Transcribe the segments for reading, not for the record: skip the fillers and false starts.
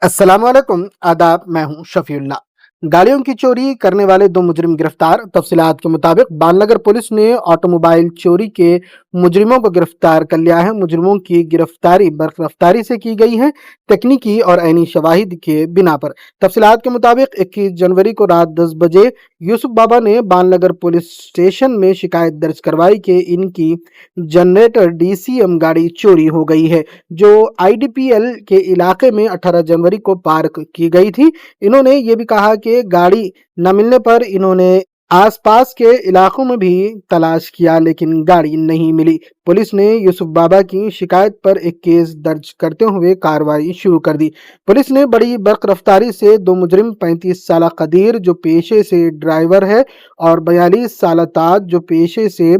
अस्सलामुअलैकुम आदाब। मैं हूं शफीउल्लाह। गाड़ियों की चोरी करने वाले दो मुजरिम गिरफ्तार। तफसीलात के मुताबिक बालनगर पुलिस ने ऑटोमोबाइल चोरी के मुजरिमों को गिरफ्तार कर लिया है। मुजरिमों की गिरफ्तारी बर्फ से की गई है, तकनीकी और ऐनी शवाहिद के बिना पर। तफसीलात के मुताबिक 21 जनवरी को रात 10 बजे यूसुफ बाबा ने बालनगर पुलिस स्टेशन में शिकायत दर्ज करवाई कि इनकी जनरेटर डीसीएम गाड़ी चोरी हो गई है, जो आईडीपीएल के इलाके में 18 जनवरी को पार्क की गई थी। इन्होंने ये भी कहा कि गाड़ी न मिलने पर इन्होंने आसपास के इलाकों में भी तलाश किया, लेकिन गाड़ी नहीं मिली। पुलिस ने यूसुफ बाबा की शिकायत पर एक केस दर्ज करते हुए कार्रवाई शुरू कर दी। पुलिस ने बड़ी बर्क रफ्तारी से दो मुजरिम 35 साल कदीर जो पेशे से ड्राइवर है और 42 साल ताज जो पेशे से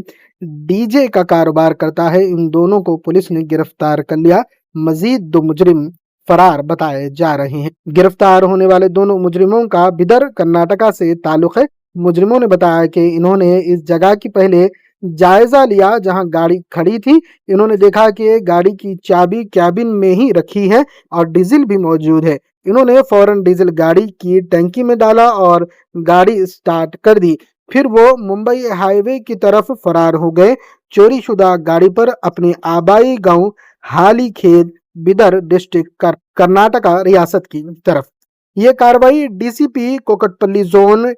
डीजे का कारोबार करता है, इन दोनों को पुलिस ने गिरफ्तार कर लिया। मजीद दो मुजरिम फरार बताए जा रहे हैं। गिरफ्तार होने वाले दोनों मुजरिमों का बिदर कर्नाटका से ताल्लुक है। मुजरिमों ने बताया कि इन्होंने इस जगह की पहले जायजा लिया जहां गाड़ी खड़ी थी। इन्होंने देखा कि गाड़ी की चाबी कैबिन में ही रखी है और डीजल भी मौजूद है। इन्होंने फौरन डीजल गाड़ी की टंकी में डाला और गाड़ी स्टार्ट कर दी। फिर वो मुंबई हाईवे की तरफ फरार हो गए, चोरी शुदा गाड़ी पर अपने आबाई गांव हाली खेत बिदर डिस्ट्रिक्ट कर्नाटका रियासत की तरफ। ये कार्रवाई DCP Kukatpally zone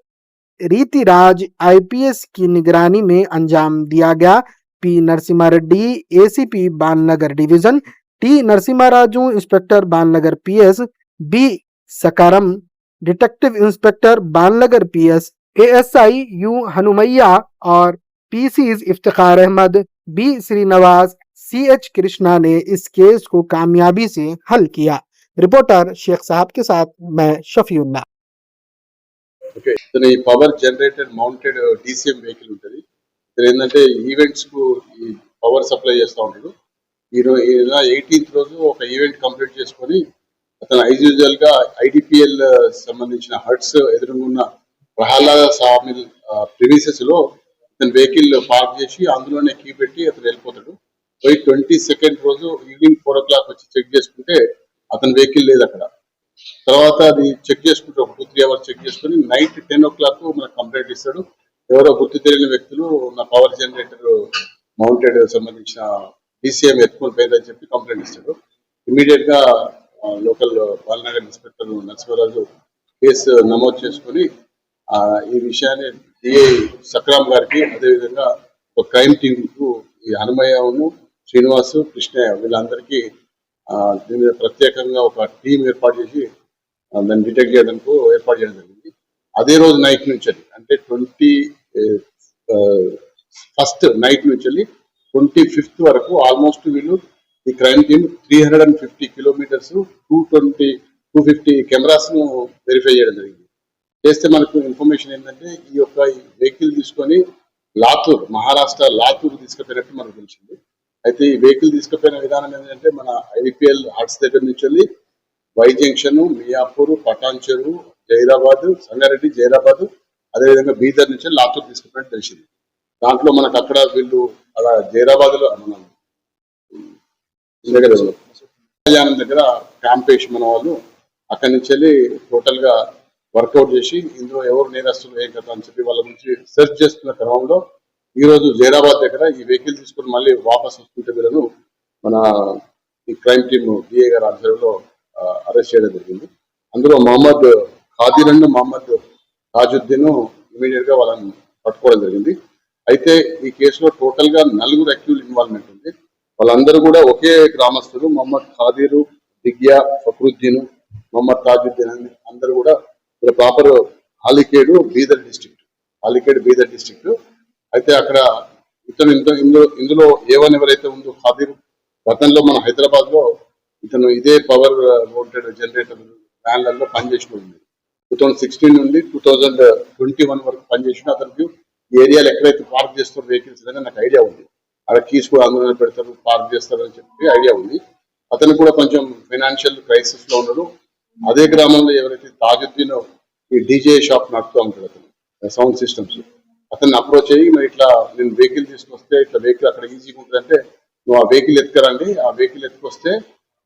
Ritiraj IPS की निगरानी में अंजाम दिया गया। P Narasimha Reddy ACP Balanagar division, T Narasimha Raju inspector Balanagar PS, B Sakaram detective inspector Balanagar PS, ASI U Hanumaiah और PCs Iftikhar Ahmed, B Srinivas, CH Krishna ने इस केस को कामयाबी से हल किया। रिपोर्टर शेख साहब के साथ मैं शफीउल्लाह। ఓకే, ఇతను ఈ power generator mounted DCM vehicle ఉంటుంది. ఇతను ఏంటంటే ఈవెంట్స్ కు ఈ పవర్ సప్లై చేస్తూ ఉంటాడు. ఈరోజు 18th రోజు ఒక ఈవెంట్ కంప్లీట్ చేసుకొని అతను యూజువల్ గా ఐడిపిఎల్ సంబంధించిన హట్స్ ఎదురుగున్న ప్రహ్లాద సామిల్ ప్రిమిసెస్ లో ఇతను వెహికల్ పార్క్ చేసి అందులోనే కీ పెట్టి అతను వెళ్ళిపోతాడు. పోయి 22nd రోజు ఈవినింగ్ 4 o'clock వచ్చి చెక్ చేసుకుంటే అతని వెహికల్ లేదు అక్కడ. తర్వాత అది చెక్ చేసుకుంటే ఒక 2-3 hours చెక్ చేసుకుని నైట్ 10 o'clock మనకు కంప్లైంట్ ఇస్తాడు. ఎవరో గుర్తు తెలియని వ్యక్తులు నా పవర్ జనరేటర్ మౌంటెడ్ సంబంధించిన డీసీఎం ఎత్తుకొని పోయిందని చెప్పి కంప్లైంట్ ఇస్తాడు. ఇమీడియట్ గా local Balanagar inspector Narasimharaju case నమోదు చేసుకుని ఈ విషయాన్ని డిఐ సక్రామ్ గారికి, అదేవిధంగా ఒక క్రైమ్ టీమ్ కు ఈ హనుమయ్యను, శ్రీనివాసు, కృష్ణయ్య వీళ్ళందరికీ దీని మీద ప్రత్యేకంగా ఒక టీం ఏర్పాటు చేసి దాన్ని డిటెక్ట్ చేయడానికి ఏర్పాటు చేయడం జరిగింది. అదే రోజు నైట్ నుంచి అంటే 21st నైట్ నుంచి 25th వరకు ఆల్మోస్ట్ వీళ్ళు ఈ క్రైమ్ టీమ్ 350 kilometers 250 కెమెరాస్ ను వెరిఫై చేయడం జరిగింది. చేస్తే మనకు ఇన్ఫర్మేషన్ ఏంటంటే ఈ యొక్క వెహికల్ తీసుకొని లాతూర్, మహారాష్ట్ర లాతూర్ తీసుకుపోయినట్టు మనకు తెలిసింది. అయితే ఈ వెహికల్ తీసుకుపోయిన విధానం ఏంటంటే మన ఐడిపిఎల్ హార్ట్స్ దగ్గర నుంచి వై జంక్షన్, మియాపూర్, పటాన్ చెరువు, జైరాబాద్, సంగారెడ్డి, జైరాబాద్, అదేవిధంగా బీదర్ నుంచి లాతూర్ తీసుకుపోయినట్టు తెలిసింది. దాంట్లో మనకు అక్కడ వీళ్ళు అలా జైరాబాద్ లో మనం దగ్గర క్యాంప్ వేసి మన వాళ్ళు అక్కడి నుంచి వెళ్ళి టోటల్ గా వర్కౌట్ చేసి ఇందులో ఎవరు నేరస్తులు ఏం కదా అని చెప్పి వాళ్ళ నుంచి సెర్చ్ చేస్తున్న క్రమంలో ఈ రోజు జైరాబాద్ దగ్గర ఈ వెహికల్ తీసుకుని మళ్ళీ వాపస్ వస్తుంటే వీళ్ళను మన ఈ క్రైమ్ టీమ్ డిఏ గారి ఆధ్వర్యంలో అరెస్ట్ చేయడం జరిగింది. అందులో మొహమ్మద్ ఖాదీర్ అండ్ మొహమ్మద్ తాజుద్దీన్ ఇమీడియట్ గా వాళ్ళని పట్టుకోవడం జరిగింది. అయితే ఈ కేసులో టోటల్ గా 4 అక్యూజ్డ్ ఇన్వాల్వ్మెంట్ ఉంది. వాళ్ళందరూ కూడా ఒకే గ్రామస్తులు. మొహమ్మద్ ఖాదీరు, దిగ్యా, ఫక్రుద్దీన్, మొహమ్మద్ తాజుద్దీన్ అందరూ కూడా ప్రాపర్ హాలికేడ్ బీదర్ డిస్ట్రిక్ట్. అయితే అక్కడ ఇతను ఇందులో ఏవన్ ఎవరైతే ఉందో ఖాదీర్ గతంలో మన హైదరాబాద్ లో ఇతను ఇదే పవర్ మౌంటెడ్ జనరేటర్ వ్యాన్లలో పనిచేసిన ఉంది. 2016 నుండి 2021 వరకు పనిచేసిన అతనికి ఏరియాలో ఎక్కడైతే పార్క్ చేస్తారు వెహికల్స్ అనేది నాకు ఐడియా ఉంది. అక్కడ కీస్ కూడా అందులో పెడతారు, పార్క్ చేస్తారు అని చెప్పి ఐడియా ఉంది. అతను కూడా కొంచెం ఫైనాన్షియల్ క్రైసిస్ లో ఉన్నాడు. అదే గ్రామంలో ఎవరైతే తాజుద్దీన్ ఈ డీజే షాప్ నడుపుతూ ఉంటాడు, అతను సౌండ్ సిస్టమ్స్, అతన్ని అప్రోచ్ అయ్యి మరి ఇట్లా నేను వెహికల్ తీసుకొస్తే ఇట్లా వెహికల్ అక్కడ ఈజీగా ఉంటుందంటే నువ్వు ఆ వెహికల్ ఎత్తుకరండి, ఆ వెహికల్ ఎత్తుకొస్తే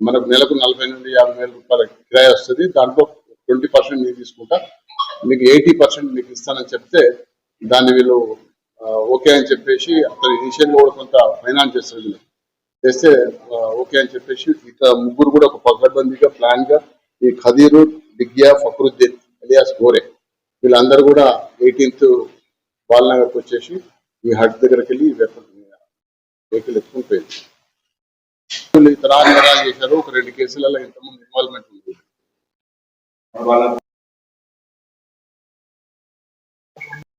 మనకు నెలకు 40 నుండి 50,000 రూపాయల కిరాయి వస్తుంది. దాంట్లో 20% నేను తీసుకుంటా, మీకు 80% మీకు ఇస్తానని చెప్తే దాన్ని వీళ్ళు ఓకే అని చెప్పేసి అతను ఇనిషియల్ కూడా కొంత ఫైనాన్స్ చేస్తారు. చేస్తే ఓకే అని చెప్పేసి ఇక ముగ్గురు కూడా ఒక పకడ్బందీగా ప్లాన్ గా ఈ ఖదీరు, డిగ్యా, ఫక్రుద్దీన్ అలియాస్ గోరే వీళ్ళందరూ కూడా 18th బాలనగర్కి వచ్చేసి ఈ హట్ దగ్గరికి వెళ్ళి వెహికల్ ఎత్తుకుని పోయింది. ఇతర నేరాలు చేశారు. ఒక 2 కేసులలో ఇంతకుముందు ఇన్వాల్వ్మెంట్ ఉంది.